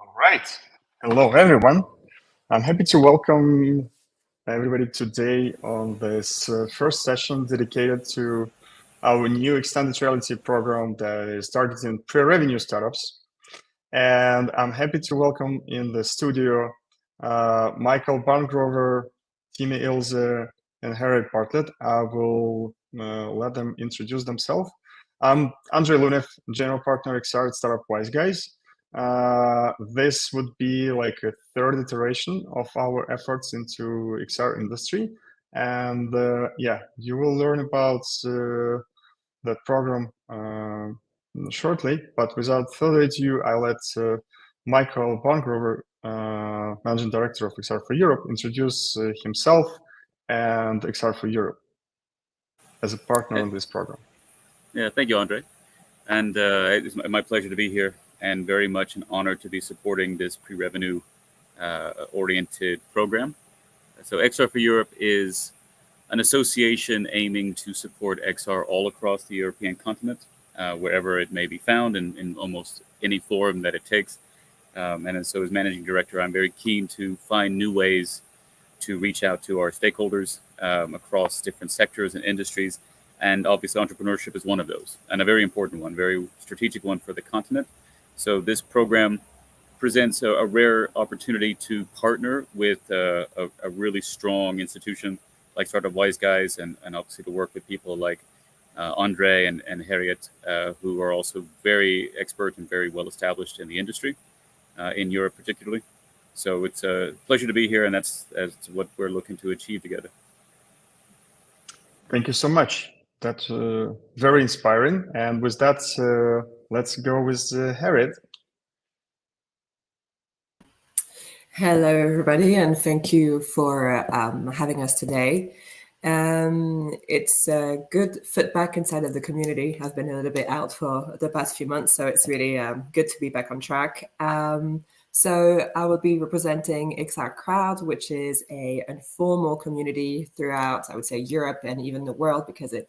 All right. Hello, everyone. I'm happy to welcome everybody today on this first session dedicated to our new extended reality program that is targeting pre-revenue startups. And I'm happy to welcome in the studio Michael Barngrover, Timmy Ilse, and Harriet Bartlett. I will let them introduce themselves. I'm Andrei Lunev, General Partner XR at Startup Wise Guys. This would be like a third iteration of our efforts into XR industry. And yeah, you will learn about that program shortly. But without further ado, I'll let Michael Barngrover, Managing Director of XR for Europe, introduce himself and XR for Europe as a partner on this program. Yeah, thank you, Andre. And it's my pleasure to be here and very much an honor to be supporting this pre-revenue oriented program. So XR for Europe is an association aiming to support XR all across the European continent, wherever it may be found in almost any form that it takes. And so as managing director, I'm very keen to find new ways to reach out to our stakeholders across different sectors and industries. And obviously, entrepreneurship is one of those, and a very important one, very strategic one for the continent. So this program presents a rare opportunity to partner with a really strong institution like Startup Wise Guys, and obviously to work with people like Andre and Harriet, who are also very expert and very well established in the industry, in Europe particularly. So it's a pleasure to be here, and that's what we're looking to achieve together. Thank you so much. That's very inspiring. And with that, let's go with Harriet. Hello, everybody, and thank you for having us today. It's good feedback inside of the community. I've been a little bit out for the past few months, so it's really good to be back on track. So I will be representing XR Crowd, which is an informal community throughout, I would say, Europe and even the world, because it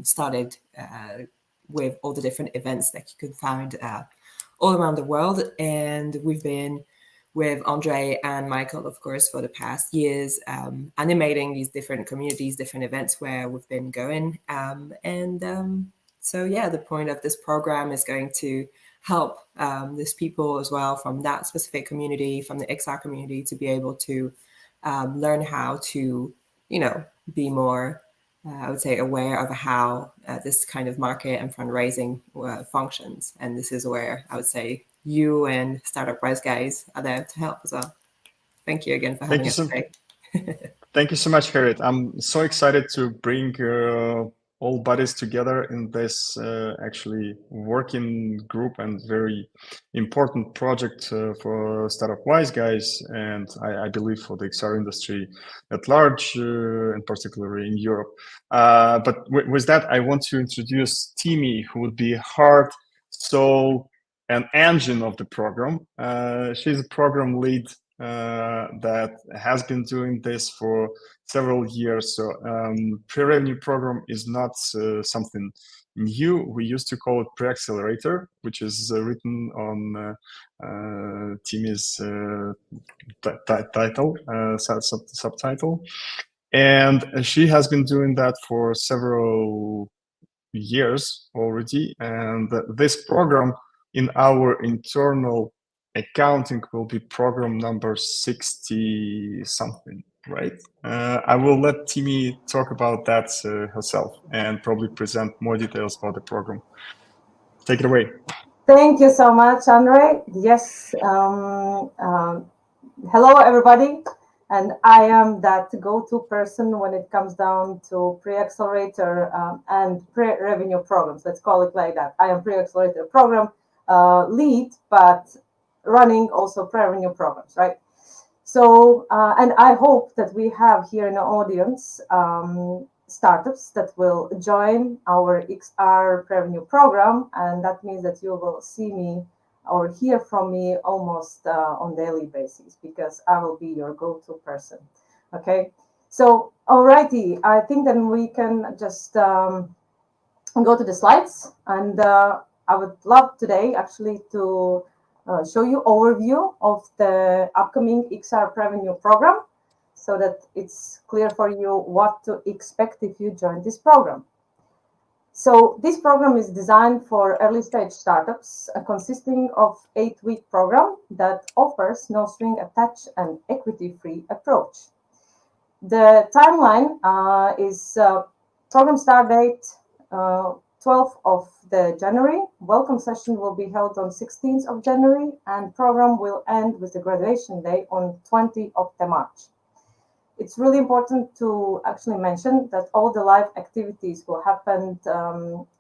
started with all the different events that you can find all around the world. And we've been with Andre and Michael, of course, for the past years, animating these different communities, different events where we've been going. So yeah, the point of this program is going to help these people as well from that specific community, from the XR community, to be able to learn how to, be more, I would say, aware of how this kind of market and fundraising functions. And this is where I would say you and Startup Wise Guys are there to help as well. Thank you again for having us today. Thank you so much, Harriet. I'm so excited to bring all bodies together in this actually working group and very important project for Startup Wise Guys, and I believe for the XR industry at large, and particularly in Europe. But with that, I want to introduce Timmy, who would be heart, soul, and engine of the program. She's a program lead that has been doing this for several years. So pre-revenue program is not something new. We used to call it pre-accelerator, which is written on Timmy's title, subtitle. And she has been doing that for several years already. And this program in our internal accounting will be program number 60 something, right? I will let Timmy talk about that herself and probably present more details about the program. Take it away. Thank you so much, Andre. Yes. Hello, everybody. And I am that go-to person when it comes down to pre-accelerator and pre-revenue programs. Let's call it like that. I am pre-accelerator program lead, but running also pre-revenue programs, right? So, and I hope that we have here in the audience startups that will join our XR revenue program, and that means that you will see me or hear from me almost on daily basis, because I will be your go-to person. Okay, so alrighty, I think then we can just go to the slides, and I would love today actually to show you overview of the upcoming XR Revenue program so that it's clear for you what to expect if you join this program. So this program is designed for early stage startups, consisting of 8-week program that offers no string attached and equity-free approach. The timeline is program start date 12th of the January. Welcome session will be held on 16th of January, and program will end with the graduation day on 20th of the March. It's really important to actually mention that all the live activities will happen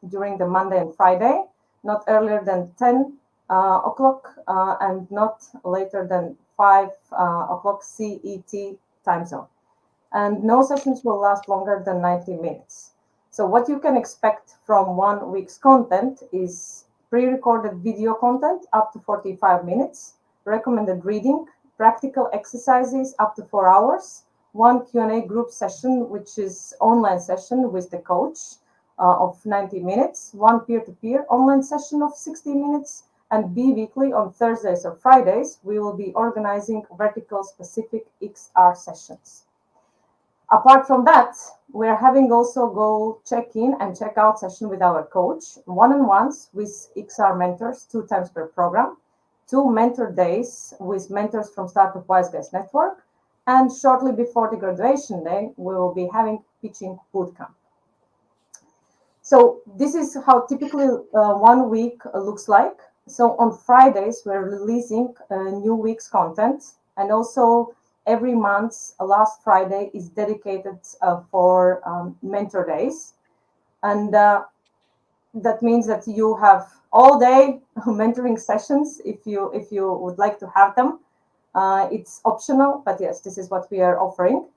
during the Monday and Friday, not earlier than 10 o'clock and not later than 5 o'clock CET time zone. And no sessions will last longer than 90 minutes. So what you can expect from 1 week's content is pre-recorded video content up to 45 minutes, recommended reading, practical exercises up to 4 hours, 1 Q&A group session, which is online session with the coach of 90 minutes, 1 peer-to-peer online session of 60 minutes, and bi-weekly on Thursdays or Fridays, we will be organizing vertical-specific XR sessions. Apart from that, we're having also go check-in and check-out session with our coach, one-on-ones with XR mentors 2 times per program, 2 mentor days with mentors from Startup Wise Guys Network, and shortly before the graduation day, we will be having pitching bootcamp. So this is how typically 1 week looks like. So on Fridays, we're releasing new week's content, and also every month, last Friday is dedicated for mentor days. And that means that you have all day mentoring sessions if you would like to have them. It's optional, but yes, this is what we are offering.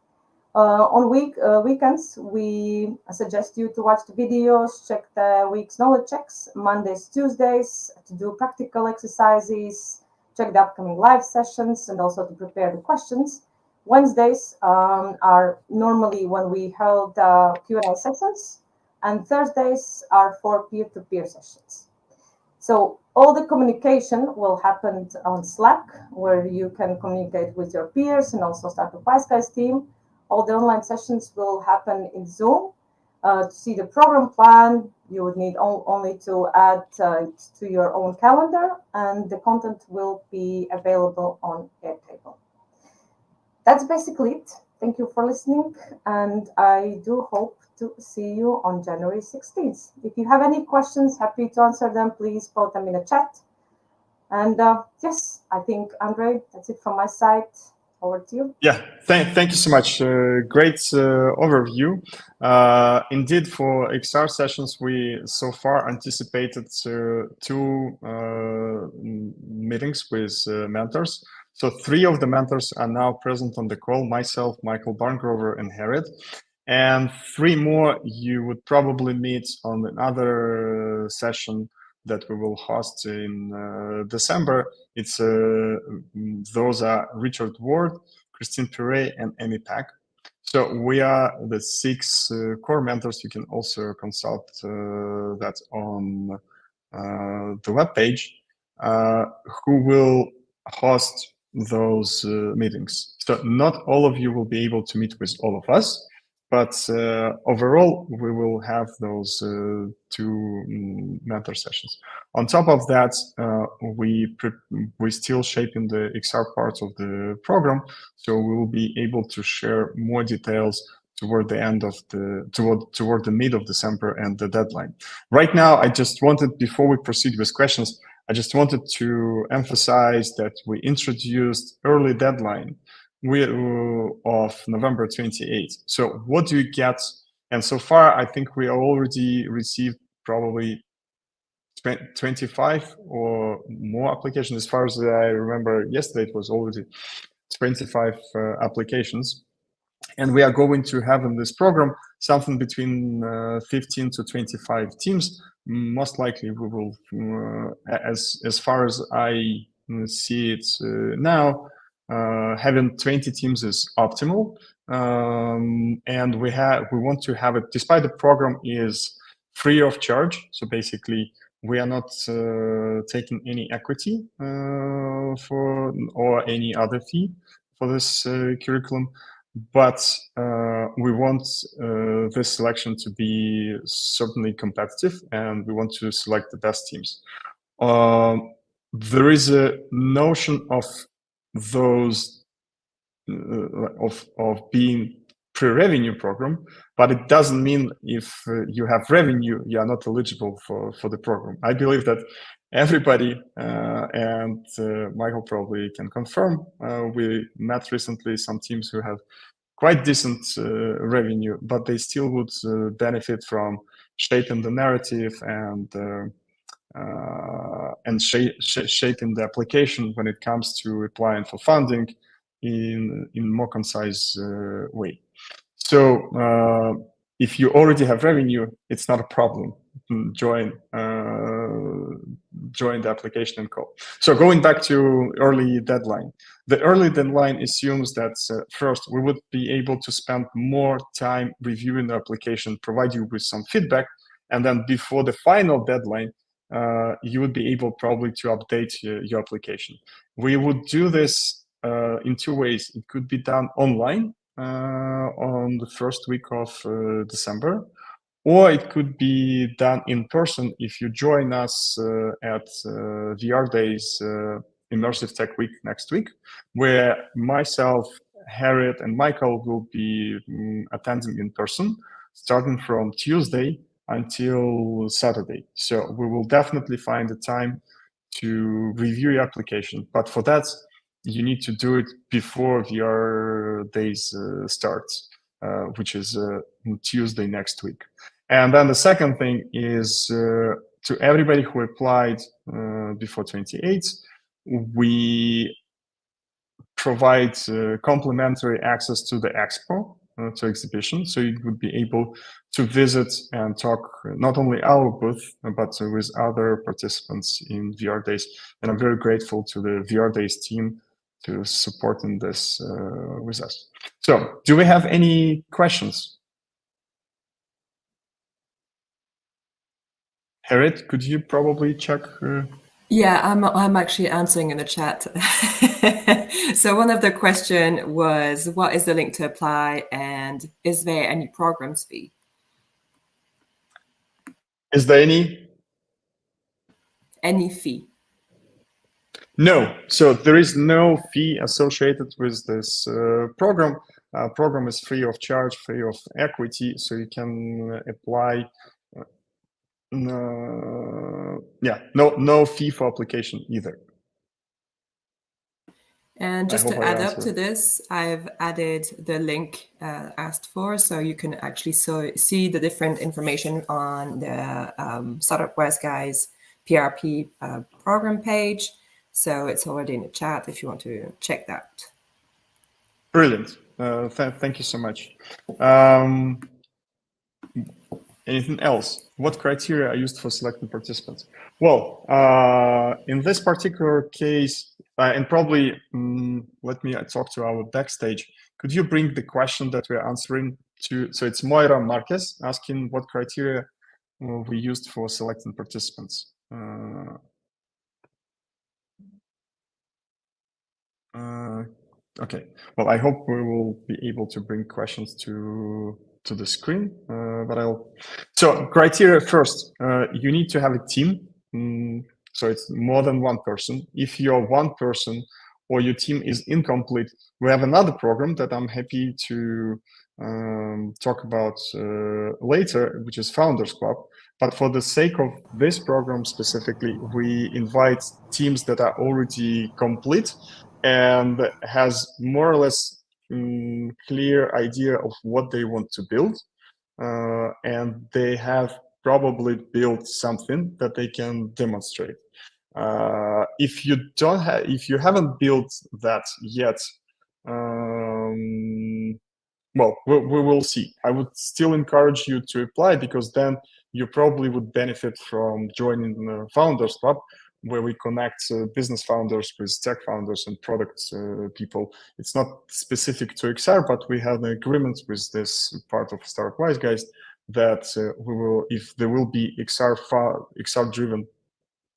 On weekends, we suggest you to watch the videos, check the week's knowledge checks, Mondays, Tuesdays, to do practical exercises, check the upcoming live sessions, and also to prepare the questions. Wednesdays are normally when we hold Q&A sessions, and Thursdays are for peer-to-peer sessions. So all the communication will happen on Slack, where you can communicate with your peers and also Startup Wise Guys team. All the online sessions will happen in Zoom. To see the program plan, you would need only to add to your own calendar, and the content will be available on Airtable. That's basically it. Thank you for listening, and I do hope to see you on January 16th. If you have any questions, happy to answer them. Please put them in the chat. And yes, I think, Andrei, that's it from my side. Over to you. Yeah, thank you so much. Great overview. Indeed, for XR sessions, we so far anticipated 2 meetings with mentors. So 3 of the mentors are now present on the call, myself, Michael Barngrover, and Harriet. And 3 more you would probably meet on another session that we will host in December. It's those are Richard Ward, Christine Pire, and Amy Pack. So we are the 6 core mentors. You can also consult that on the webpage, who will host those meetings. So not all of you will be able to meet with all of us, but overall, we will have those 2 mentor sessions. On top of that, we're still shaping the XR parts of the program, so we will be able to share more details toward the end of toward the mid of December and the deadline. Right now, I just wanted, before we proceed with questions, I just wanted to emphasize that we introduced early deadline of November 28th. So what do you get? And so far, I think we already received probably 25 or more applications. As far as I remember, yesterday it was already 25 applications. And we are going to have in this program something between 15 to 25 teams. Most likely we will, as far as I see it now, having 20 teams is optimal. And we want to have it, despite the program is free of charge. So basically we are not taking any equity for or any other fee for this curriculum, but we want this selection to be certainly competitive, and we want to select the best teams. There is a notion of those of being pre-revenue program, but it doesn't mean if you have revenue, you are not eligible for the program. I believe that everybody, and Michael probably can confirm, we met recently some teams who have quite decent revenue, but they still would benefit from shaping the narrative and shaping the application when it comes to applying for funding in more concise way. So if you already have revenue, it's not a problem. Join the application and call. So going back to early deadline, the early deadline assumes that first we would be able to spend more time reviewing the application, provide you with some feedback, and then before the final deadline, you would be able probably to update your application. We would do this in two ways. It could be done online on the first week of December, or it could be done in person if you join us at VR Days Immersive Tech Week next week, where myself, Harriet, and Michael will be attending in person, starting from Tuesday until Saturday. So we will definitely find the time to review your application. But for that, you need to do it before VR Days starts, which is Tuesday next week. And then the second thing is to everybody who applied before 28th, we provide complimentary access to the expo, to exhibition. So you would be able to visit and talk not only our booth, but with other participants in VR Days. And I'm very grateful to the VR Days team to supporting this with us. So do we have any questions? Harriet, could you probably check? Yeah, I'm actually answering in the chat. So one of the question was, what is the link to apply, and is there any programs fee? Is there any fee? No. So there is no fee associated with this program. Program is free of charge, free of equity, so you can apply. No fee for application either. And just to add up to this, I've added the link asked for, so you can actually see the different information on the Startup Wise Guys PRP program page. So it's already in the chat if you want to check that. Brilliant. Thank you so much. Anything else? What criteria are used for selecting participants? Well, in this particular case, and probably let me talk to our backstage. Could you bring the question that we're answering to? So it's Moira Marquez asking what criteria we used for selecting participants. Okay. Well, I hope we will be able to bring questions to the screen, but so criteria first, you need to have a team. So it's more than one person. If you're one person or your team is incomplete, we have another program that I'm happy to talk about later, which is Founders Club. But for the sake of this program specifically, we invite teams that are already complete and has more or less clear idea of what they want to build, and they have probably built something that they can demonstrate. If you don't have, if you haven't built that yet, well, we will see. I would still encourage you to apply, because then you probably would benefit from joining the Founders Club, where we connect business founders with tech founders and product people. It's not specific to XR, but we have an agreement with this part of Startup Wise Guys that we will, if there will be XR-driven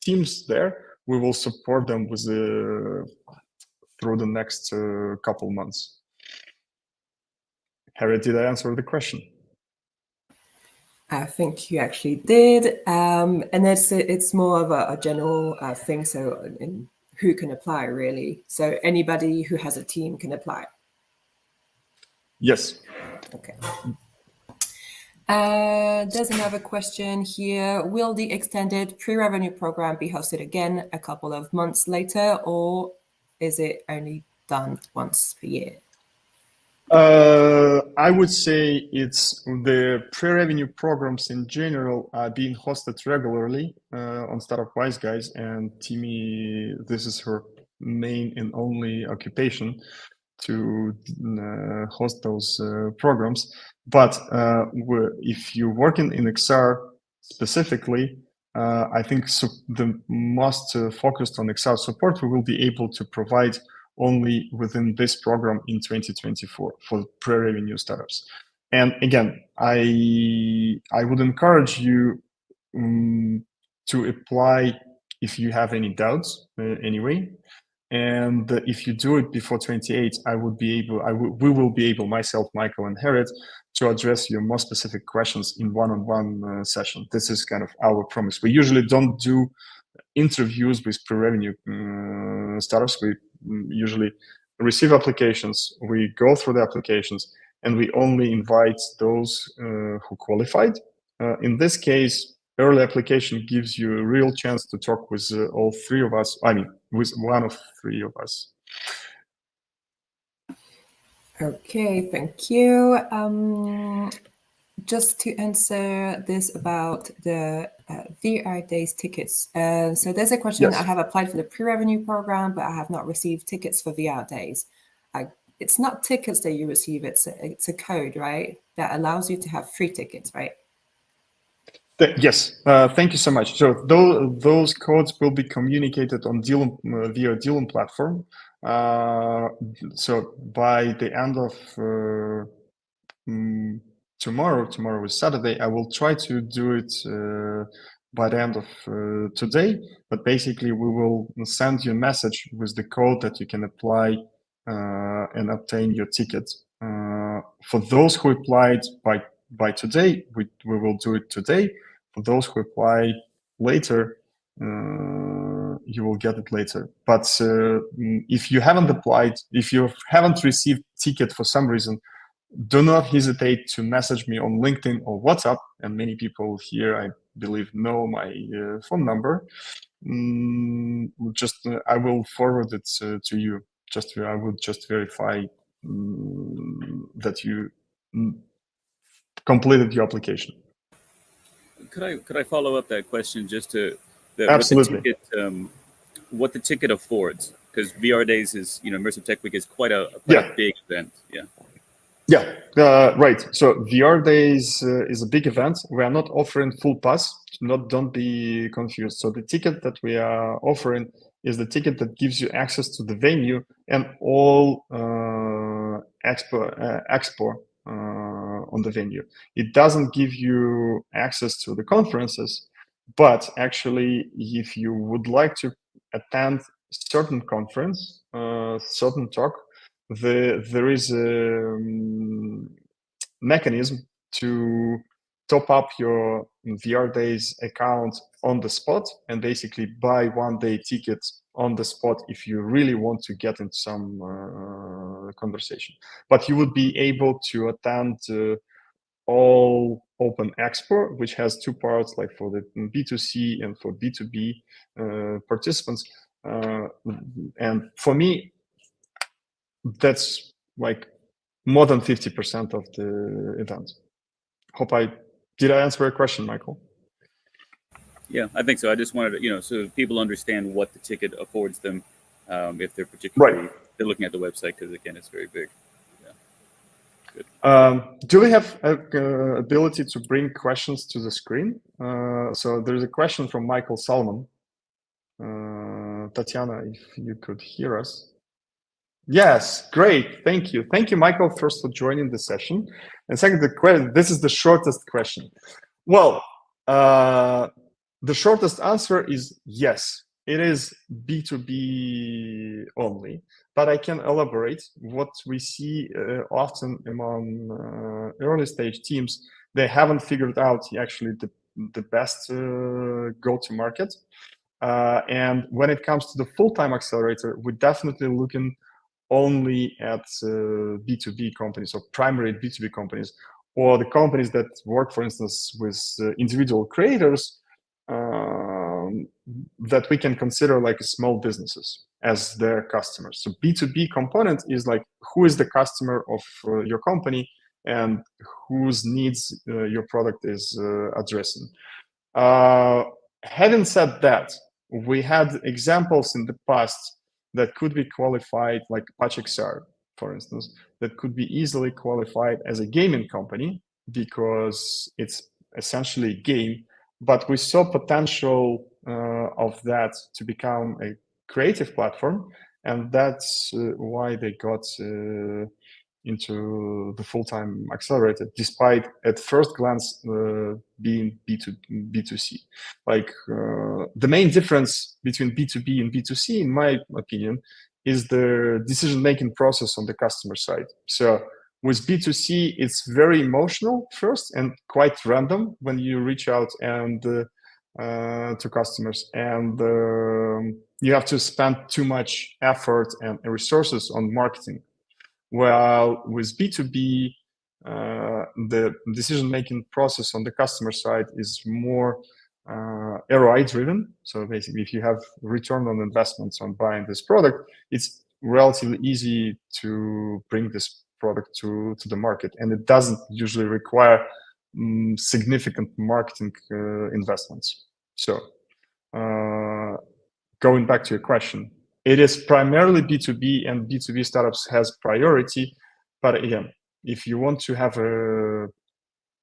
teams there, we will support them with through the next couple months. Harriet, did I answer the question? I think you actually did, and it's more of a general thing. So, who can apply really? So anybody who has a team can apply. Yes. Okay. There's another question here. Will the extended pre-revenue program be hosted again a couple of months later, or is it only done once per year? I would say it's the pre-revenue programs in general are being hosted regularly on Startup Wise Guys, and Timmy, this is her main and only occupation to host those programs. But if you're working in XR specifically, I think the most focused on XR support, we will be able to provide only within this program in 2024 for pre-revenue startups. And again, I would encourage you to apply if you have any doubts anyway. And if you do it before 28, we will be able, myself, Michael, and Harriet, to address your more specific questions in one-on-one session. This is kind of our promise. We usually don't do interviews with pre-revenue startups. We usually receive applications, we go through the applications, and we only invite those who qualified. In this case, early application gives you a real chance to talk with all three of us, I mean, with one of three of us. Okay, thank you. Just to answer this about the VR Days tickets. So there's a question. Yes. I have applied for the pre-revenue program, but I have not received tickets for VR Days. It's not tickets that you receive, it's a code, right? That allows you to have free tickets, right? Yes, thank you so much. So those codes will be communicated on Dealum, via Dealum platform. So by the end of tomorrow is Saturday, I will try to do it by the end of today. But basically, we will send you a message with the code that you can apply and obtain your ticket. For those who applied by today, we will do it today. For those who apply later, you will get it later. But if you haven't applied, if you haven't received ticket for some reason, do not hesitate to message me on LinkedIn or WhatsApp. And many people here, I believe, know my phone number. I will forward it to you. I would just verify that you completed your application. Could I follow up that question just to Absolutely. What the ticket affords? Because VR Days is, Immersive Tech Week is quite a big event. Yeah. Yeah, right. So VR Days is a big event. We are not offering full pass. Don't be confused. So the ticket that we are offering is the ticket that gives you access to the venue and all expo on the venue. It doesn't give you access to the conferences, but actually, if you would like to attend certain conference, certain talk, there is a mechanism to top up your VR Days account on the spot and basically buy one-day tickets on the spot if you really want to get into some conversation. But you would be able to attend all Open Expo, which has two parts, like for the B2C and for B2B participants. And for me, that's like more than 50% of the event. Did I answer your question, Michael? Yeah, I think so. I just wanted to, so people understand what the ticket affords them if they're particularly they're looking at the website, because again, it's very big. Yeah. Good. Do we have ability to bring questions to the screen? So there's a question from Michael Salmon. Tatiana, if you could hear us. Yes, great. Thank you. Thank you, Michael, first for joining the session. And second, this is the shortest question. Well, The shortest answer is yes, it is B2B only, but I can elaborate. What we see often among early stage teams, they haven't figured out actually the best go-to-market. And when it comes to the full-time accelerator, we're definitely looking only at B2B companies or primary B2B companies, or the companies that work, for instance, with individual creators that we can consider like small businesses as their customers. So B2B component is like, who is the customer of your company and whose needs your product is addressing. Having said that, we had examples in the past that could be qualified, like PatchXR, for instance, that could be easily qualified as a gaming company because it's essentially a game. But we saw potential of that to become a creative platform, and that's why they got into the full-time accelerator, despite at first glance being B2C. Like the main difference between B2B and B2C, in my opinion, is the decision-making process on the customer side. So with B2C, it's very emotional first and quite random when you reach out and to customers, and you have to spend too much effort and resources on marketing. While with B2B, the decision-making process on the customer side is more ROI driven. So basically, if you have return on investments on buying this product, it's relatively easy to bring this product to the market, and it doesn't usually require significant marketing investments. So going back to your question, it is primarily B2B, and B2B startups has priority. But again, if you want to have a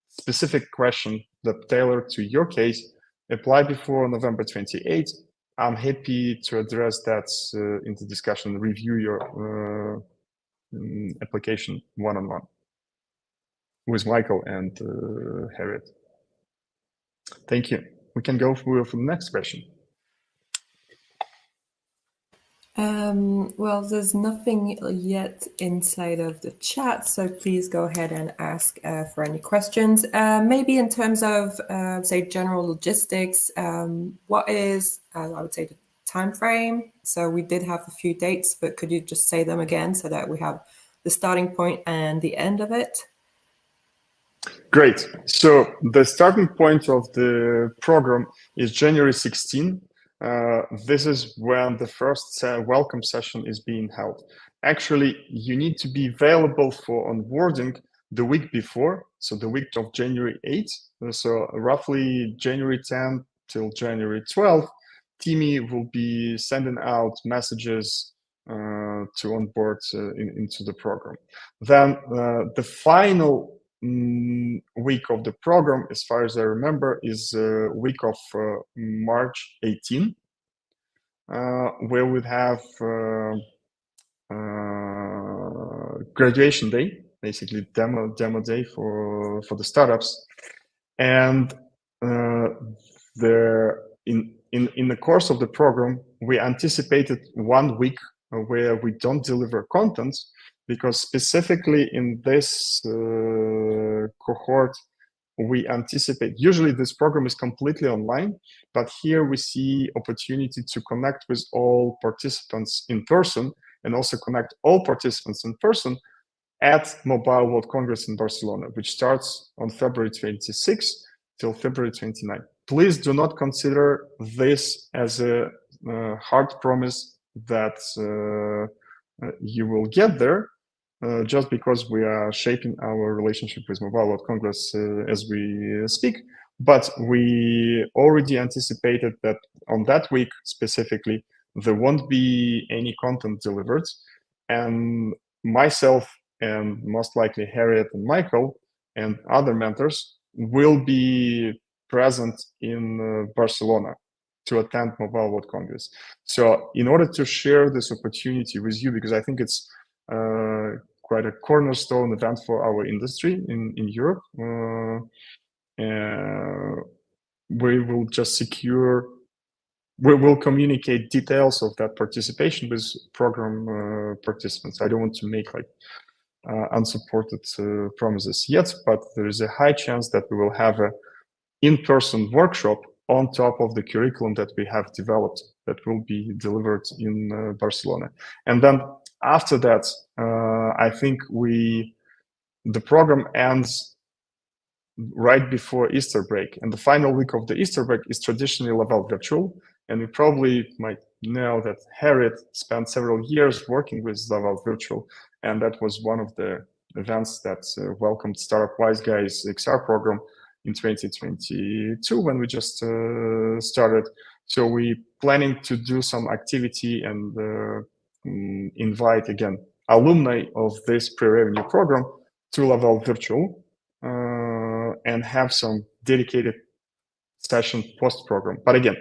specific question that tailored to your case, apply before November 28th. I'm happy to address that in the discussion, review your application one-on-one with Michael and Harriet. Thank you. We can go for the next question. Well, there's nothing yet inside of the chat, so please go ahead and ask for any questions. Maybe in terms of, say, general logistics, what is, I would say, the time frame? So we did have a few dates, but could you just say them again so that we have the starting point and the end of it? Great. So the starting point of the program is January 16. This is when the first welcome session is being held. Actually, you need to be available for onboarding the week before, so the week of January 8th. So roughly January 10th till January 12th, Timmy will be sending out messages to onboard into the program. Then the final week of the program, as far as I remember, is week of March 18, where we'd have graduation day, basically demo day for the startups, and in the course of the program, we anticipated 1 week where we don't deliver content, because specifically in this cohort, we anticipate, usually this program is completely online, but here we see opportunity to connect with all participants in person, and also connect all participants in person at Mobile World Congress in Barcelona, which starts on February 26 till February 29. Please do not consider this as a hard promise that you will get there, just because we are shaping our relationship with Mobile World Congress as we speak. But we already anticipated that on that week specifically, there won't be any content delivered. And myself, and most likely Harriet and Michael and other mentors, will be present in Barcelona to attend Mobile World Congress. So in order to share this opportunity with you, because I think it's quite a cornerstone event for our industry in Europe, we will just secure. We will communicate details of that participation with program participants. I don't want to make like unsupported promises yet, but there is a high chance that we will have a in-person workshop on top of the curriculum that we have developed that will be delivered in Barcelona. And then after that, I think the program ends right before Easter break. And the final week of the Easter break is traditionally Laval Virtual. And you probably might know that Harriet spent several years working with Laval Virtual. And that was one of the events that welcomed Startup Wise Guys XR program in 2022 when we just started. So we planning to do some activity and invite again alumni of this pre-revenue program to Laval Virtual and have some dedicated session post-program. But again,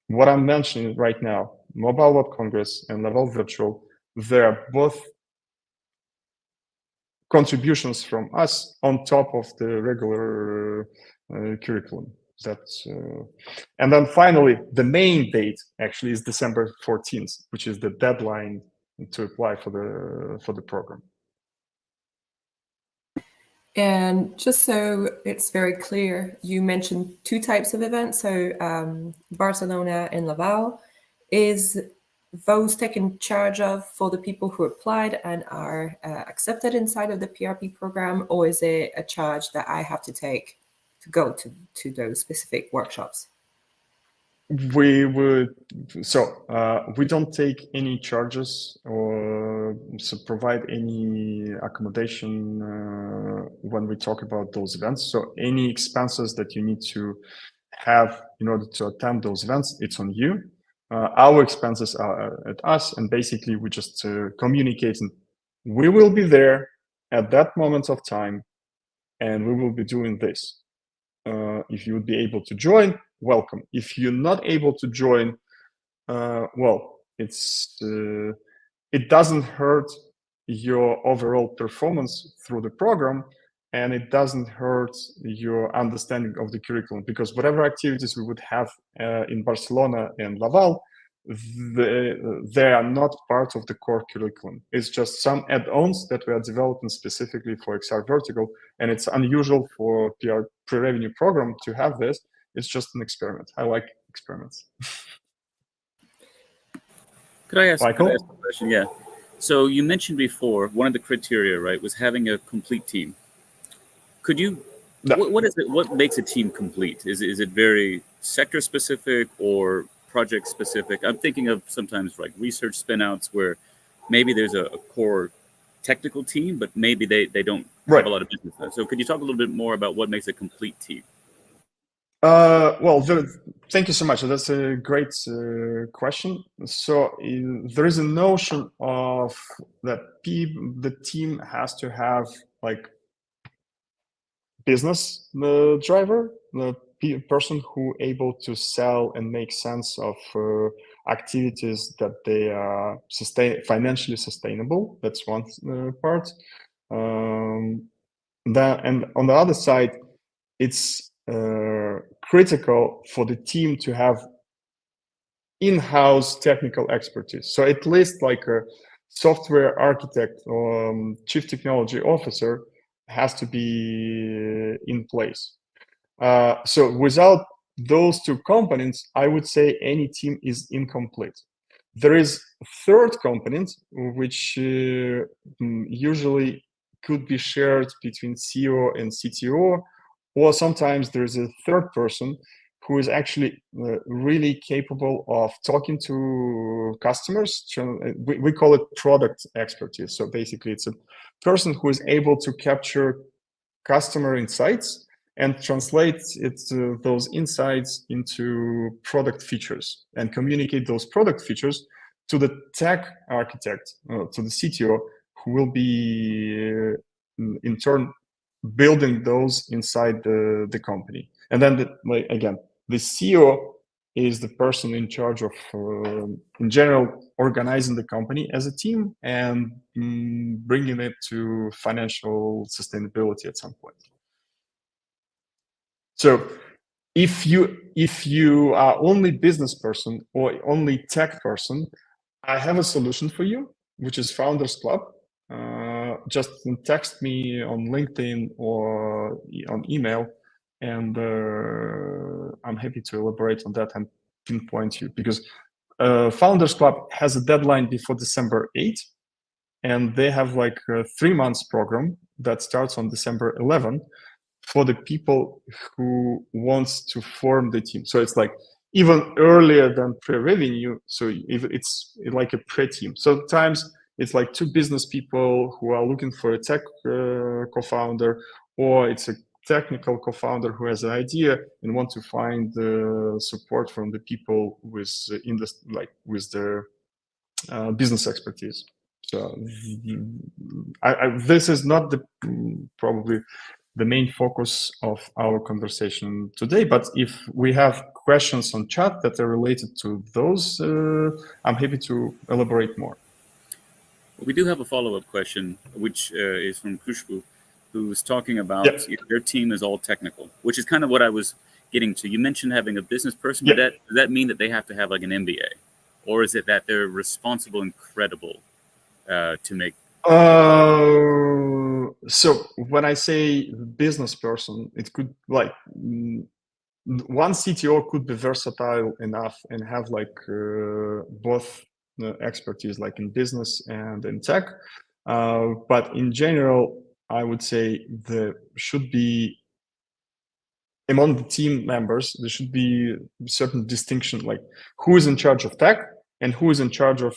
what I'm mentioning right now, Mobile World Congress and Laval Virtual, they're both contributions from us on top of the regular curriculum. And then finally, the main date actually is December 14th, which is the deadline to apply for the program. And just so it's very clear, you mentioned two types of events. So Barcelona and Laval. Is those taken charge of for the people who applied and are accepted inside of the PRP program, or is it a charge that I have to take to go to those specific workshops? We don't take any charges or provide any accommodation when we talk about those events. So any expenses that you need to have in order to attend those events, it's on you. Our expenses are at us, and basically we just communicating. We will be there at that moment of time, and we will be doing this. If you would be able to join, welcome. If you're not able to join, well, it doesn't hurt your overall performance through the program, and it doesn't hurt your understanding of the curriculum, because whatever activities we would have in Barcelona and Laval, they are not part of the core curriculum. It's just some add-ons that we are developing specifically for XR Vertical, and it's unusual for PR pre-revenue program to have this. It's just an experiment. I like experiments. Could I ask Michael? a question? Yeah. So you mentioned before one of the criteria, right, was having a complete team. Could you? No. What is it? What makes a team complete? Is it very sector specific or project specific? I'm thinking of sometimes like research spinouts where maybe there's a core technical team, but maybe they don't have a lot of business. So could you talk a little bit more about what makes a complete team? Well, thank you so much. That's a great question. So there is a notion of that the team has to have like business driver, the person who able to sell and make sense of activities that they are financially sustainable. That's one part. And on the other side, it's critical for the team to have in-house technical expertise. So at least like a software architect or chief technology officer has to be in place. So without those two components, I would say any team is incomplete. There is a third component, which usually could be shared between CEO and CTO, or sometimes there is a third person who is actually really capable of talking to customers. We call it product expertise. So basically, it's a person who is able to capture customer insights and translate those insights into product features and communicate those product features to the tech architect, to the CTO, who will be in turn building those inside the company. And then again, the CEO is the person in charge of, in general, organizing the company as a team and bringing it to financial sustainability at some point. So if if you are only business person or only tech person, I have a solution for you, which is Founders Club. Just text me on LinkedIn or on email, and I'm happy to elaborate on that and pinpoint you, because Founders Club has a deadline before December 8th, and they have like a 3 months program that starts on December 11th for the people who wants to form the team. So it's like even earlier than pre-revenue. So if it's like a pre-team. Sometimes it's like 2 business people who are looking for a tech co-founder, or it's a technical co-founder who has an idea and want to find support from the people with with the business expertise. So this is not probably the main focus of our conversation today, but if we have questions on chat that are related to those, I'm happy to elaborate more. Well, we do have a follow-up question, which is from Khushbu, who's talking about their team is all technical, which is kind of what I was getting to. You mentioned having a business person, but does that mean that they have to have like an MBA? Or is it that they're responsible and credible to make? So when I say business person, it could like one CTO could be versatile enough and have like both expertise, like in business and in tech. But in general, I would say there should be, among the team members, there should be a certain distinction, like who is in charge of tech and who is in charge of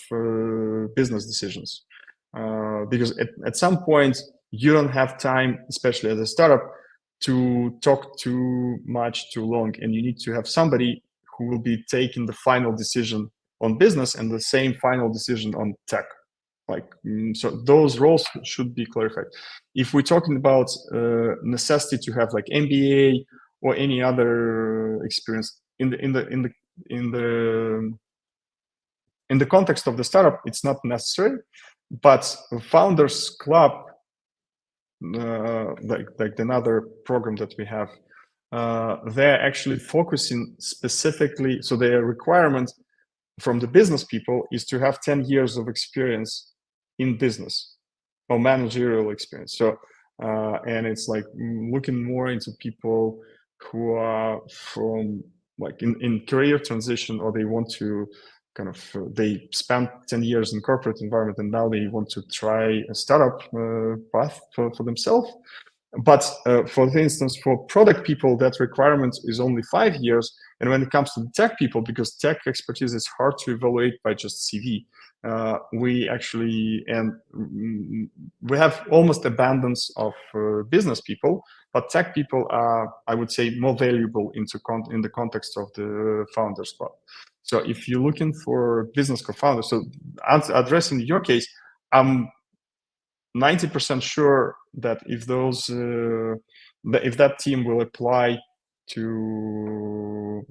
business decisions. Because at some point, you don't have time, especially as a startup, to talk too much, too long, and you need to have somebody who will be taking the final decision on business and the same final decision on tech. So those roles should be clarified. If we're talking about necessity to have like MBA or any other experience in the context of the startup, it's not necessary. But Founders Club, like another program that we have, they're actually focusing specifically. So their requirement from the business people is to have 10 years of experience in business or managerial experience. So and it's like looking more into people who are from like in career transition, or they want to kind of they spent 10 years in corporate environment and now they want to try a startup path for themselves. But for instance, for product people, that requirement is only 5 years. And when it comes to tech people, because tech expertise is hard to evaluate by just CV, we actually, and we have almost abundance of business people, but tech people are, I would say, more valuable in the context of the Founders Club. So if you're looking for business co-founders, so addressing your case, I'm 90% sure that if those, if that team will apply to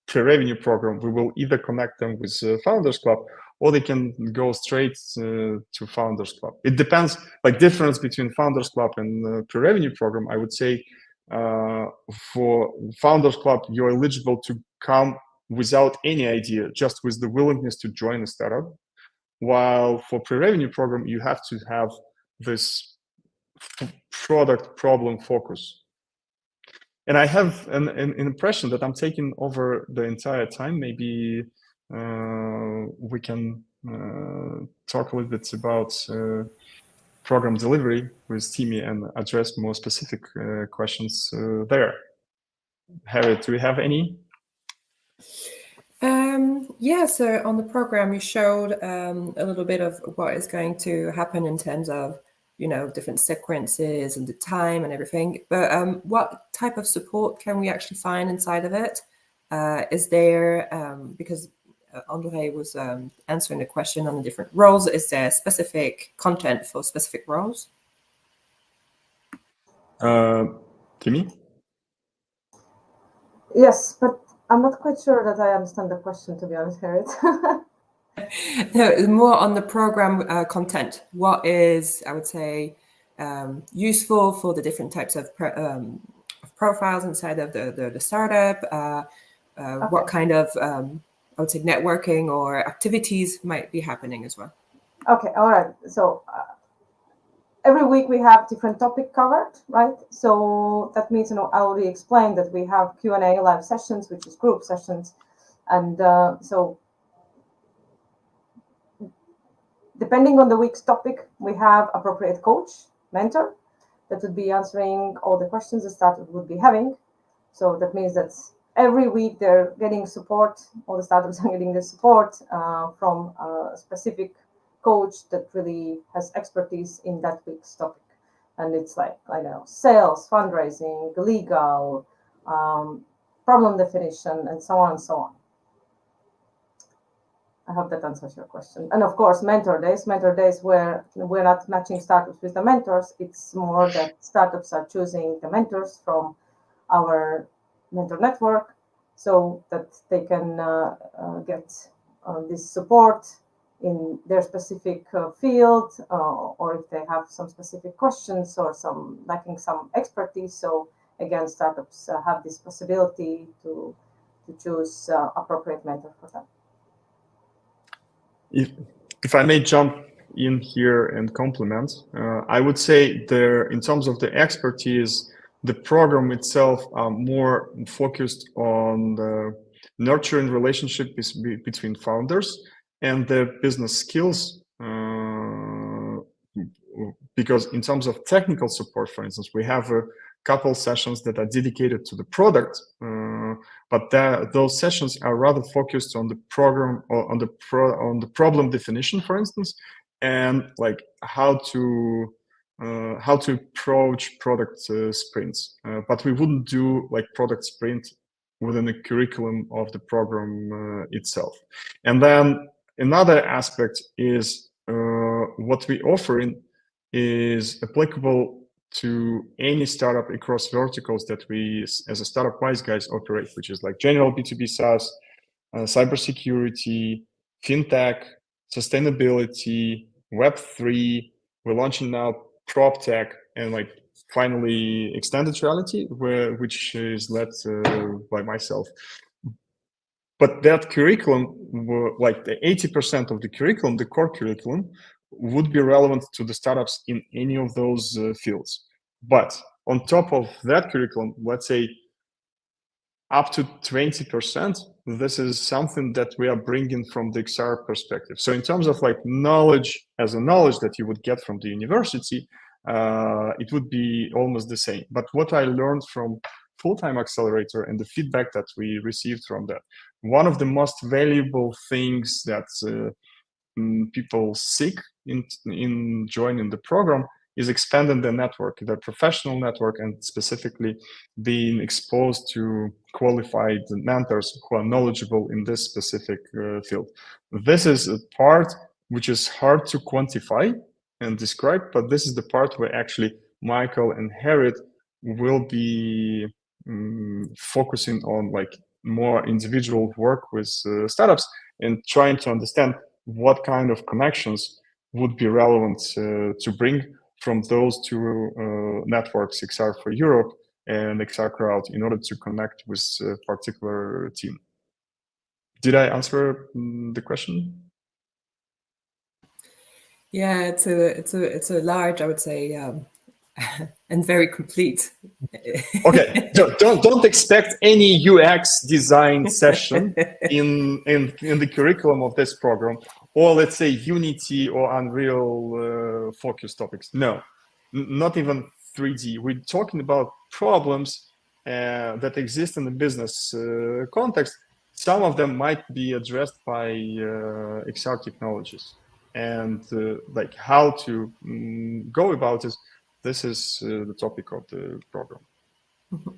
pre-revenue program, we will either connect them with Founders Club, or they can go straight to Founders Club. It depends, like difference between Founders Club and pre-revenue program. I would say for Founders Club, you're eligible to come without any idea, just with the willingness to join a startup. While for pre-revenue program, you have to have this product problem focus. And I have an impression that I'm taking over the entire time. Maybe we can talk a little bit about program delivery with Timmy and address more specific questions there. Harry, do we have any? Yeah, so on the program, you showed a little bit of what is going to happen in terms of, different sequences and the time and everything. But what type of support can we actually find inside of it? Is there, because Andre was answering the question on the different roles, is there specific content for specific roles? Timmy? Yes, but I'm not quite sure that I understand the question, to be honest, Harriet. No, more on the program content. What is, I would say, useful for the different types of profiles inside of the startup? what kind of, I would say, networking or activities might be happening as well. Okay, all right. So every week we have different topic covered, right? So that means, I already explained that we have Q&A live sessions, which is group sessions. And so depending on the week's topic, we have appropriate coach, mentor, that would be answering all the questions the startup would be having. So that means that every week they're getting support, all the startups are getting the support from a specific coach that really has expertise in that week's topic. And it's like, I don't know, sales, fundraising, legal, problem definition, and so on and so on. I hope that answers your question. And of course, mentor days where we're not matching startups with the mentors. It's more that startups are choosing the mentors from our mentor network so that they can get this support in their specific field, or if they have some specific questions or lacking some expertise. So again, startups have this possibility to choose appropriate mentor for them. If I may jump in here and complement, I would say in terms of the expertise, the program itself more focused on the nurturing relationship between founders and their business skills. Because in terms of technical support, for instance, we have a couple sessions that are dedicated to the product, but those sessions are rather focused on the program or on the problem definition, for instance, and like how to approach product sprints. But we wouldn't do like product sprint within the curriculum of the program itself. And then another aspect is what we offering is applicable to any startup across verticals that we, as a Startup Wise guys, operate, which is like general B2B SaaS, cybersecurity, fintech, sustainability, Web3. We're launching now prop tech, and like finally extended reality, which is led by myself. But that curriculum, like the 80% of the curriculum, the core curriculum, would be relevant to the startups in any of those fields. But on top of that curriculum, let's say up to 20%, this is something that we are bringing from the XR perspective. So in terms of like knowledge that you would get from the university, it would be almost the same. But what I learned from Full-Time Accelerator and the feedback that we received from that, one of the most valuable things that people seek in joining the program is expanding their network, their professional network, and specifically being exposed to qualified mentors who are knowledgeable in this specific field. This is a part which is hard to quantify and describe, but this is the part where actually Michael and Harriet will be focusing on like more individual work with startups and trying to understand what kind of connections would be relevant to bring from those two networks, XR for Europe and XR Crowd, in order to connect with a particular team. Did I answer the question? Yeah, it's a large, I would say, and very complete. Okay, don't expect any UX design session in the curriculum of this program, or let's say Unity or Unreal focus topics. No, not even 3D. We're talking about problems that exist in the business context. Some of them might be addressed by XR technologies, and like how to go about it. This is the topic of the program. Mm-hmm.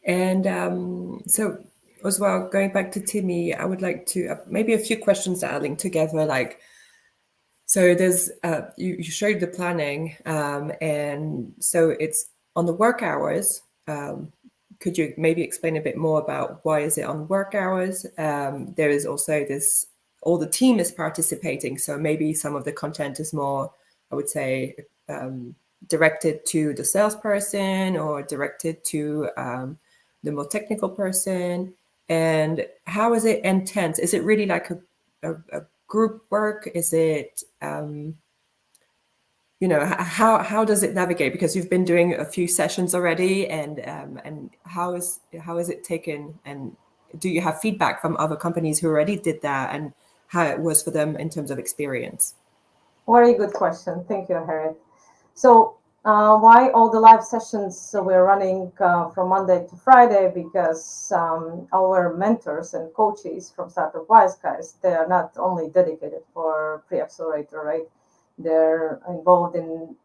And so as well, going back to Timmy, I would like to maybe a few questions that are linked together. Like, so there's you showed the planning, and so it's on the work hours. Could you maybe explain a bit more about why is it on work hours? There is also this, all the team is participating, so maybe some of the content is more, I would say, directed to the salesperson or directed to the more technical person. And how is it intense? Is it really like a group work? Is it, how does it navigate? Because you've been doing a few sessions already, and how is it taken? And do you have feedback from other companies who already did that, and how it was for them in terms of experience? Very good question. Thank you, Harriet. So why all the live sessions we're running from Monday to Friday? Because our mentors and coaches from Startup Wise Guys, they are not only dedicated for Pre-Accelerator, right? They're involved in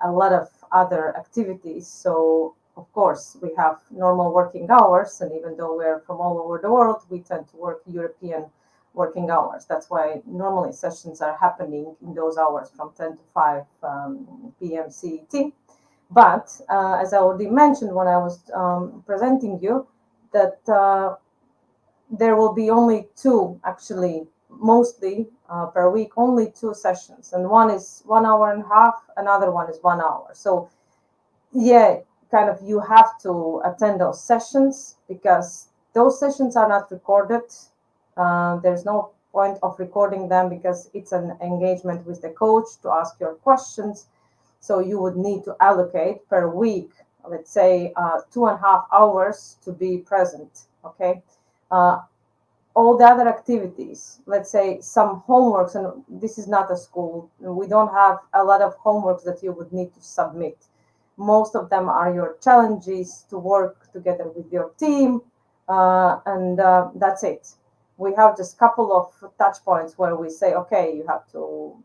a lot of other activities. So of course, we have normal working hours, and even though we're from all over the world, we tend to work European working hours. That's why normally sessions are happening in those hours from 10 to 5 p.m. CET. But as I already mentioned when I was presenting you, that there will be only two, actually, mostly per week, only two sessions. And one is 1 hour and a half, another one is 1 hour. So yeah, kind of you have to attend those sessions because those sessions are not recorded. There's no point of recording them because it's an engagement with the coach to ask your questions. So you would need to allocate per week, let's say 2.5 hours to be present. Okay. All the other activities, let's say some homeworks, and this is not a school. We don't have a lot of homeworks that you would need to submit. Most of them are your challenges to work together with your team, and that's it. We have just a couple of touch points where we say, okay, you have to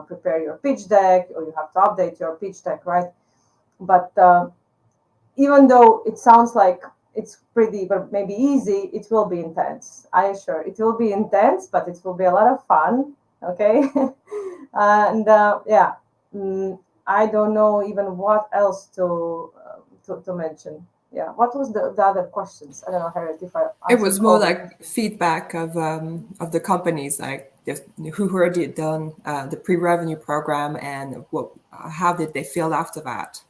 prepare your pitch deck, or you have to update your pitch deck, right? But even though it sounds like it's pretty, but maybe easy, it will be intense. I assure it will be intense, but it will be a lot of fun. Okay, and yeah, I don't know even what else to mention. Yeah, what was the other questions? I don't know, Harriet, if I It was more like questions. feedback of the companies, like who already done the pre-revenue program, and how did they feel after that?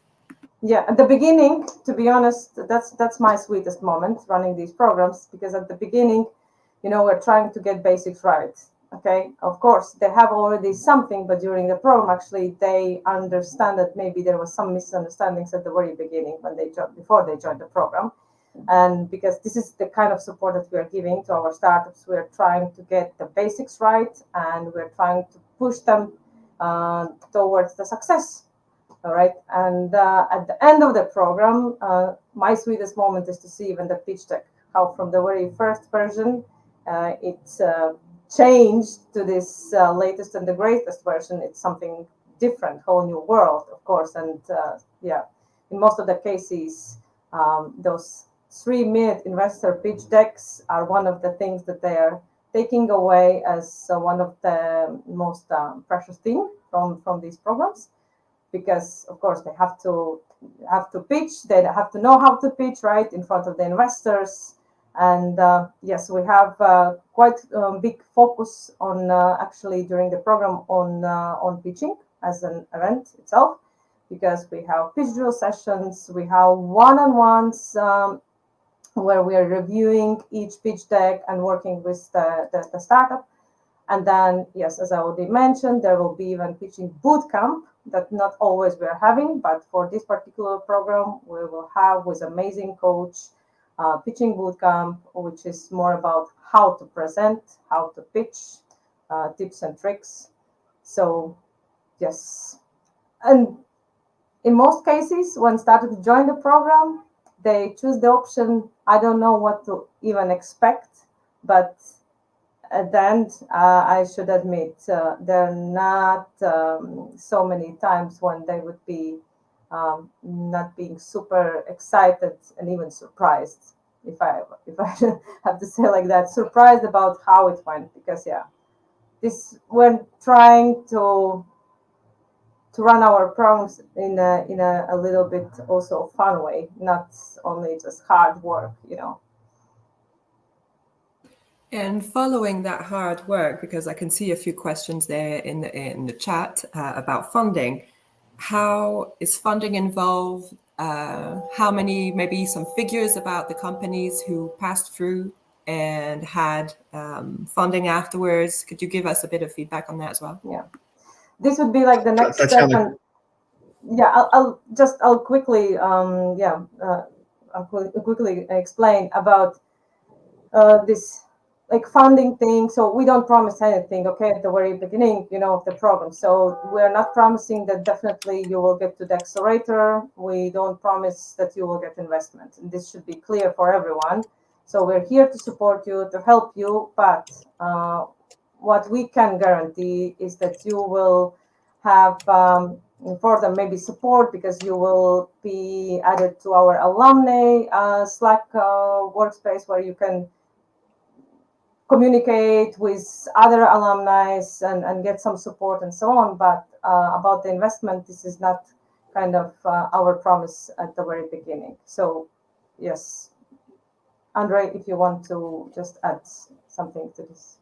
Yeah, at the beginning, to be honest, that's my sweetest moment running these programs, because at the beginning, we're trying to get basics right. Okay, of course, they have already something, but during the program, actually, they understand that maybe there was some misunderstandings at the very beginning before they joined the program. And because this is the kind of support that we are giving to our startups, we're trying to get the basics right, and we're trying to push them towards the success. All right. And at the end of the program, my sweetest moment is to see even the pitch deck, how from the very first version, it's changed to this latest and the greatest version. It's something different, whole new world, of course. And yeah, in most of the cases, those 3-minute investor pitch decks are one of the things that they are taking away as one of the most precious thing from these programs. Because of course they have to pitch, they have to know how to pitch right in front of the investors. And yes, we have quite big focus on actually during the program on pitching as an event itself, because we have pitch drill sessions, we have one-on-ones where we are reviewing each pitch deck and working with the startup. And then, yes, as I already mentioned, there will be even pitching boot camp that not always we are having, but for this particular program, we will have with amazing coach pitching boot camp, which is more about how to present, how to pitch, tips and tricks. So, yes. And in most cases, when startups join the program, they choose the option, I don't know what to even expect, but at the end, I should admit, there are not so many times when they would be not being super excited and even surprised, if I have to say like that, surprised about how it went. Because yeah, we're trying to run our programs in a little bit also fun way, not only just hard work, And following that hard work, because I can see a few questions there in the chat about funding. How is funding involved? How many, maybe some figures about the companies who passed through and had funding afterwards. Could you give us a bit of feedback on that as well? Yeah, this would be like the next step. Tatiana. And yeah, I'll quickly I'll quickly explain about this like funding thing. So we don't promise anything, okay, at the very beginning, of the program. So we're not promising that definitely you will get to the accelerator. We don't promise that you will get investment, and this should be clear for everyone. So we're here to support you, to help you, but what we can guarantee is that you will have further maybe support, because you will be added to our alumni Slack workspace, where you can communicate with other alumni and get some support and so on. But about the investment, this is not kind of our promise at the very beginning. So yes, Andre, if you want to just add something to this.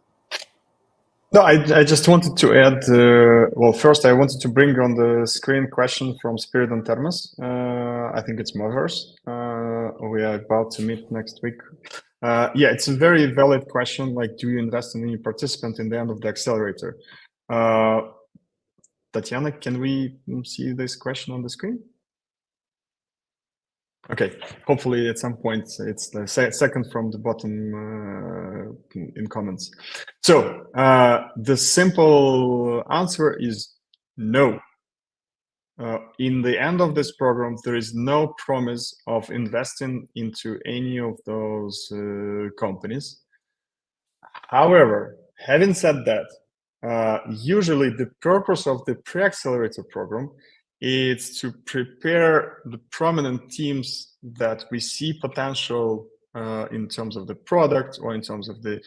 No, I just wanted to add, well, first I wanted to bring on the screen question from Spirit and Termas. I think it's Moverse. We are about to meet next week. Yeah, it's a very valid question. Like, do you invest in any participant in the end of the accelerator? Tatiana, can we see this question on the screen? Okay, hopefully at some point it's the second from the bottom in comments. So the simple answer is no. In the end of this program, there is no promise of investing into any of those companies. However, having said that, usually the purpose of the pre-accelerator program is to prepare the prominent teams that we see potential in terms of the product or in terms of the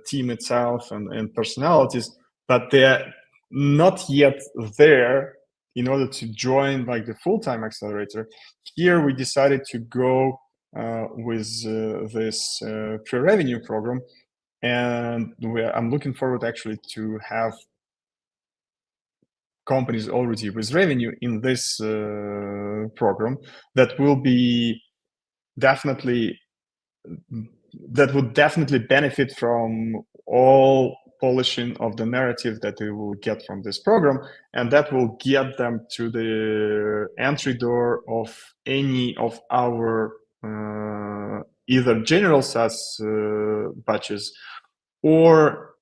team itself and personalities, but they're not yet there in order to join like the full-time accelerator. Here we decided to go with this pre-revenue program, and I'm looking forward actually to have companies already with revenue in this program that would definitely benefit from all polishing of the narrative that they will get from this program, and that will get them to the entry door of any of our either general SaaS batches, or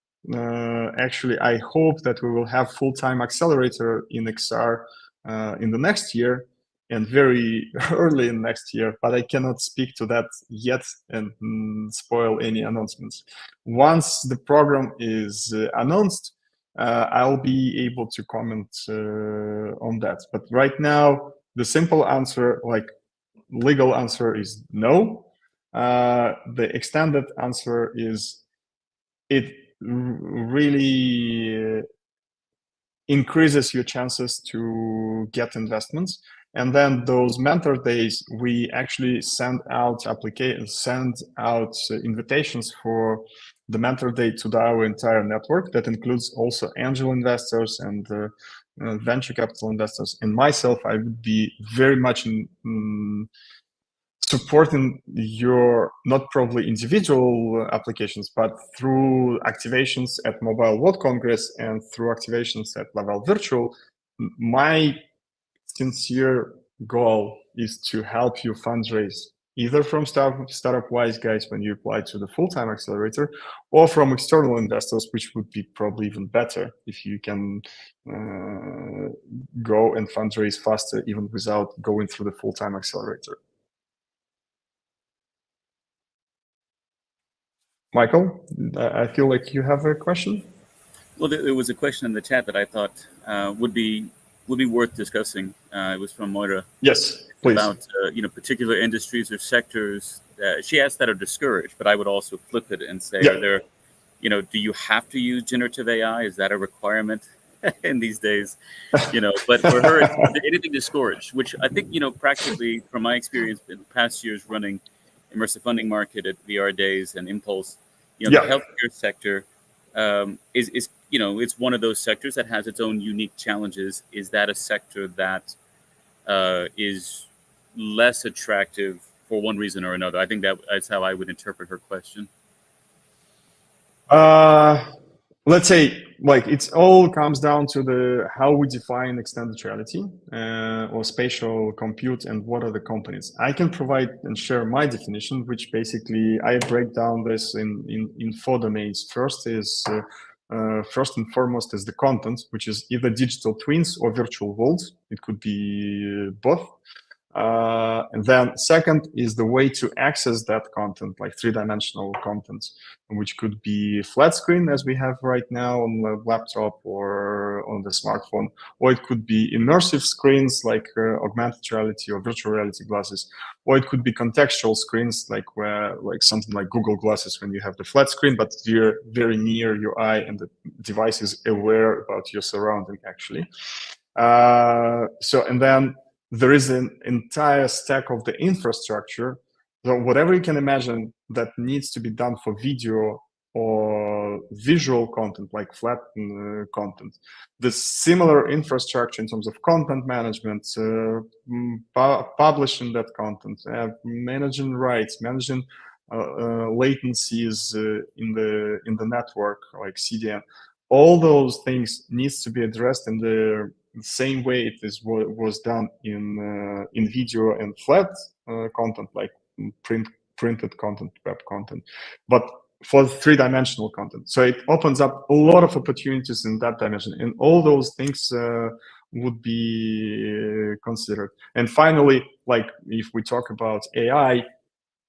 actually I hope that we will have full-time accelerator in XR in the next year, and very early in next year, but I cannot speak to that yet and spoil any announcements. Once the program is announced, I'll be able to comment on that. But right now, the simple answer, like legal answer, is no. The extended answer is it really increases your chances to get investments. And then those mentor days, we actually send out invitations for the mentor day to our entire network. That includes also angel investors and venture capital investors. And myself, I would be very much supporting your, not probably individual applications, but through activations at Mobile World Congress and through activations at Laval Virtual. My sincere goal is to help you fundraise either from Startup Wise guys when you apply to the full-time accelerator, or from external investors, which would be probably even better if you can go and fundraise faster even without going through the full-time accelerator. Michael, I feel like you have a question. Well, there was a question in the chat that I thought would be worth discussing. It was from Moira. Yes, please. About particular industries or sectors. She asked that are discouraged, but I would also flip it and say, are there, do you have to use generative AI? Is that a requirement in these days? But for her, it's anything discouraged, which I think, practically from my experience in past years running Immersive Funding Market at VR Days and Impulse, the healthcare sector is it's one of those sectors that has its own unique challenges. Is that a sector that is less attractive for one reason or another? I think that's how I would interpret her question. Let's say, like, it all comes down to how we define extended reality or spatial compute and what are the components. I can provide and share my definition, which basically I break down this in 4 domains. First and foremost is the content, which is either digital twins or virtual worlds. It could be both. And then second is the way to access that content, like 3-dimensional content, which could be flat screen as we have right now on the laptop or on the smartphone, or it could be immersive screens like augmented reality or virtual reality glasses, or it could be contextual screens like something like Google Glasses, when you have the flat screen but you're very near your eye and the device is aware about your surrounding actually. And then there is an entire stack of the infrastructure. So whatever you can imagine that needs to be done for video or visual content, like flat content, the similar infrastructure in terms of content management, publishing that content, managing rights, managing latencies in the network, like CDN, all those things needs to be addressed in the same way it was done in video and flat content, like printed content, web content, but for 3-dimensional content. So it opens up a lot of opportunities in that dimension, and all those things would be considered. And finally, like if we talk about AI,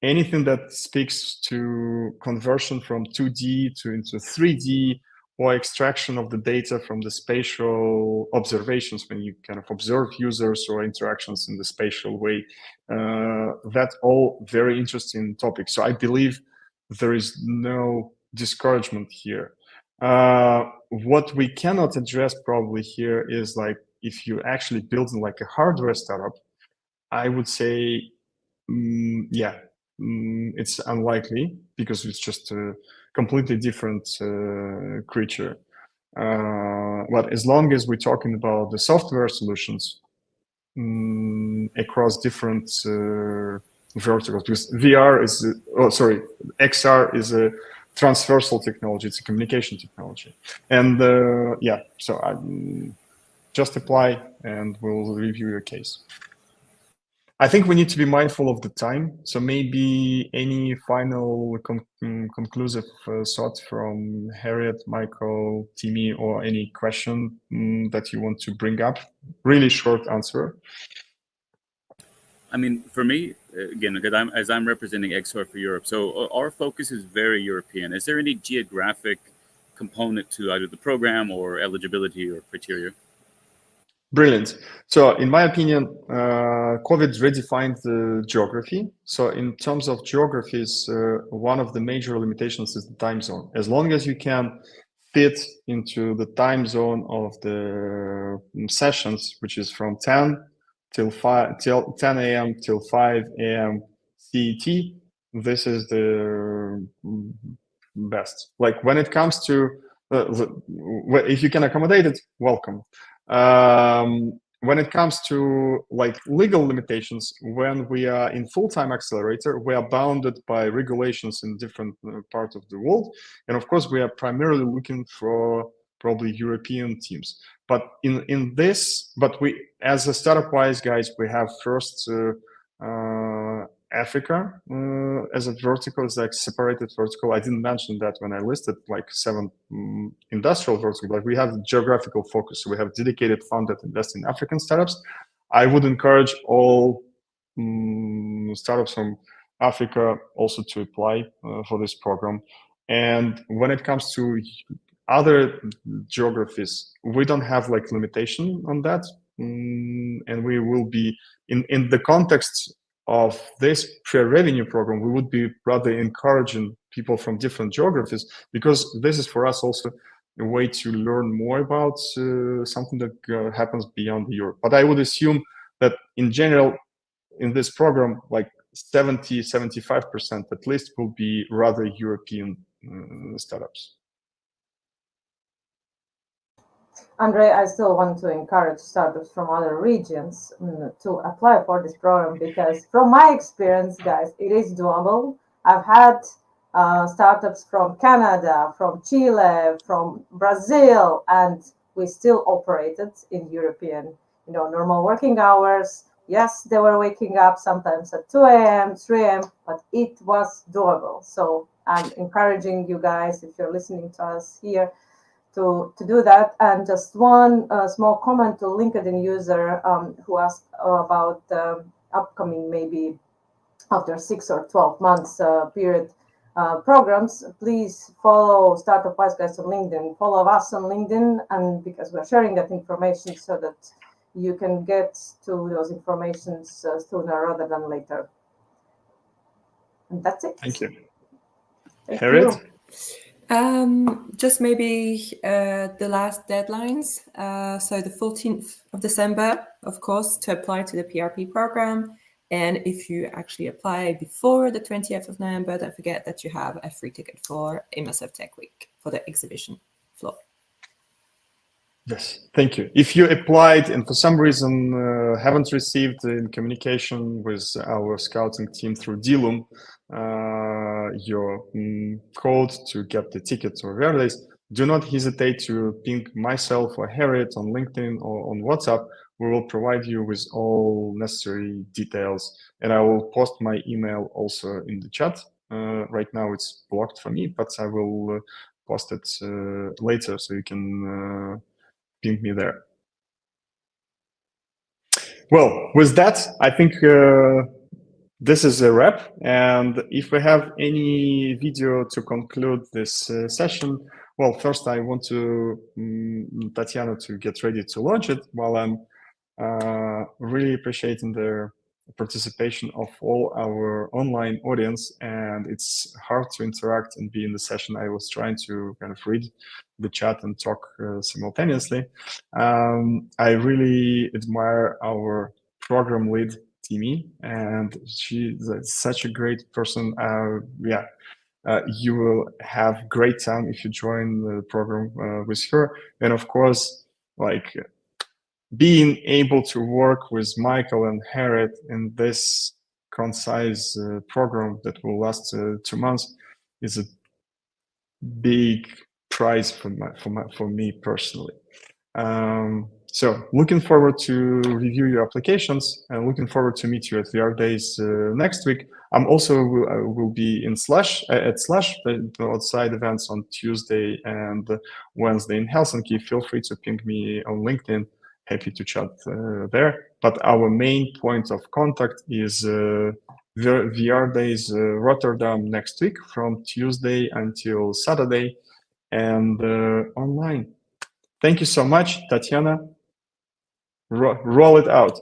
anything that speaks to conversion from 2D into 3D, or extraction of the data from the spatial observations when you kind of observe users or interactions in the spatial way. That's all very interesting topics. So I believe there is no discouragement here. What we cannot address probably here is like, if you actually building like a hardware startup, I would say, it's unlikely because it's just a completely different creature. But as long as we're talking about the software solutions across different verticals, because XR is a transversal technology, it's a communication technology. And so I just apply and we'll review your case. I think we need to be mindful of the time. So maybe any final conclusive thoughts from Harriet, Michael, Timmy, or any question that you want to bring up? Really short answer. I mean, for me, again, because I'm representing XR for Europe, so our focus is very European. Is there any geographic component to either the program or eligibility or criteria? Brilliant. So in my opinion, COVID redefined the geography. So in terms of geographies, one of the major limitations is the time zone. As long as you can fit into the time zone of the sessions, which is from 10 a.m. till 5 a.m. CET, this is the best. Like when it comes to, if you can accommodate it, welcome. When it comes to like legal limitations, when we are in full-time accelerator, we are bounded by regulations in different parts of the world. And of course, we are primarily looking for probably European teams. But in this, but we, as a startup-wise guys, we have first Africa as a vertical, is like separated vertical. I didn't mention that when I listed like 7 industrial verticals, but we have geographical focus. So we have dedicated fund that invest in African startups. I would encourage all startups from Africa also to apply for this program. And when it comes to other geographies, we don't have like limitation on that. And we will be in the context of this pre-revenue program, we would be rather encouraging people from different geographies, because this is for us also a way to learn more about something that happens beyond Europe. But I would assume that in general, in this program, like 70-75% at least will be rather European startups. Andre, I still want to encourage startups from other regions to apply for this program because, from my experience, guys, it is doable. I've had startups from Canada, from Chile, from Brazil, and we still operated in European, normal working hours. Yes, they were waking up sometimes at 2 a.m., 3 a.m., but it was doable. So I'm encouraging you guys, if you're listening to us here, to do that. And just one small comment to LinkedIn user who asked about upcoming, maybe after 6 or 12 months period programs. Please follow Startup Wise Guys on LinkedIn. Follow us on LinkedIn, and because we're sharing that information so that you can get to those informations sooner rather than later. And that's it. Thank you. Thank Harriet? you. Just maybe the last deadlines. So the 14th of December, of course, to apply to the PRP program. And if you actually apply before the 20th of November, don't forget that you have a free ticket for Immersive Tech Week for the exhibition floor. Yes, thank you. If you applied and for some reason haven't received in communication with our scouting team through Dilum your code to get the ticket or Verdes, do not hesitate to ping myself or Harriet on LinkedIn or on WhatsApp. We will provide you with all necessary details, and I will post my email also in the chat. Right now it's blocked for me, but I will post it later so you can ping me there. Well, with that, I think this is a wrap. And if we have any video to conclude this session, well, first I want to Tatiana to get ready to launch it, while I'm really appreciating the participation of all our online audience. And it's hard to interact and be in the session. I was trying to kind of read the chat and talk simultaneously. I really admire our program lead, Timi, and she's such a great person. You will have great time if you join the program with her. And of course, like being able to work with Michael and Harriet in this concise program that will last 2 months is a big prize for me personally. So looking forward to review your applications and looking forward to meet you at VR Days next week. I'm also will be in Slush at Slush, the outside events on Tuesday and Wednesday in Helsinki. Feel free to ping me on LinkedIn. Happy to chat there. But our main point of contact is VR Days Rotterdam next week from Tuesday until Saturday and online. Thank you so much, Tatiana. Roll it out.